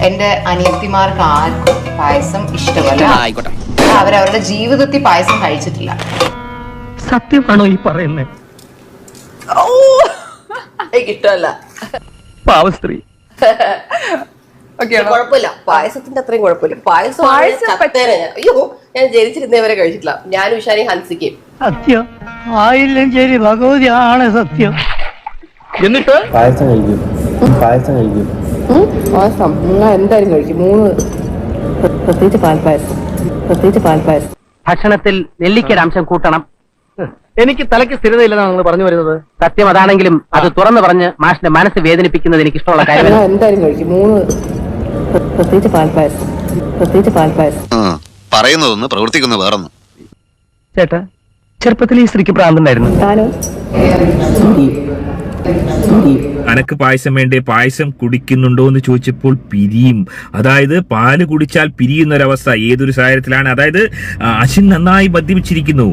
എന്റെ അനിയത്തിമാർക്ക് ആർക്കും പായസം ഇഷ്ടമല്ല. അവരവരുടെ ജീവിതത്തിൽ പായസം കഴിച്ചിട്ടില്ല. സത്യമാണോ ഈ പറയുന്നത്? ഇഷ്ടമല്ല. പാവ സ്ത്രീ. കുഴപ്പമില്ല, പായസത്തിന്റെ അത്രയും കുഴപ്പമില്ല. പായസം അയ്യോ, ഞാൻ ജനിച്ചിരുന്നവരെ കഴിച്ചിട്ടില്ല. ഞാൻ ഉഷാനി ഹൻസിക്കും. സത്യം ആയില്ലും ശരി, ഭഗവതി ആണ് സത്യം. എന്നിട്ട് പായസം കഴിക്കും. പായസം ഞാൻ എന്തായാലും കഴിക്കും. 3 പ്രത്യേകിച്ച് പാൽപ്പായസം. ഭക്ഷണത്തിൽ നെല്ലിക്കയുടെ അംശം കൂട്ടണം. എനിക്ക് തലയ്ക്ക് സ്ഥിരതയില്ലെന്നാണ് നിങ്ങൾ പറഞ്ഞു വരുന്നത്. സത്യം അതാണെങ്കിലും അത് തുറന്നു പറഞ്ഞ് മാഷിന്റെ മനസ്സ് വേദനിപ്പിക്കുന്നത് എനിക്ക് ഇഷ്ടമുള്ള കാര്യം. ഞാൻ എന്തായാലും കഴിക്കും. 3 പ്രത്യേകിച്ച് പാൽപ്പായസം. പറയുന്നതൊന്ന് പ്രവർത്തിക്കുന്ന വേറൊന്ന്. ചേട്ടാ, ചെറുപ്പത്തിൽ ഈ സ്ത്രീക്ക് പ്രാന്തണ്ടായിരുന്നു. അനക്ക് പായസം വേണ്ടേ? പായസം കുടിക്കുന്നുണ്ടോ എന്ന് ചോദിച്ചപ്പോൾ പിരിയും. അതായത് പാല് കുടിച്ചാൽ പിരിയുന്ന ഒരവസ്ഥ ഏതൊരു സാഹചര്യത്തിലാണ്. അതായത് അശ്വിൻ നന്നായി മദ്യപിച്ചിരിക്കുന്നു.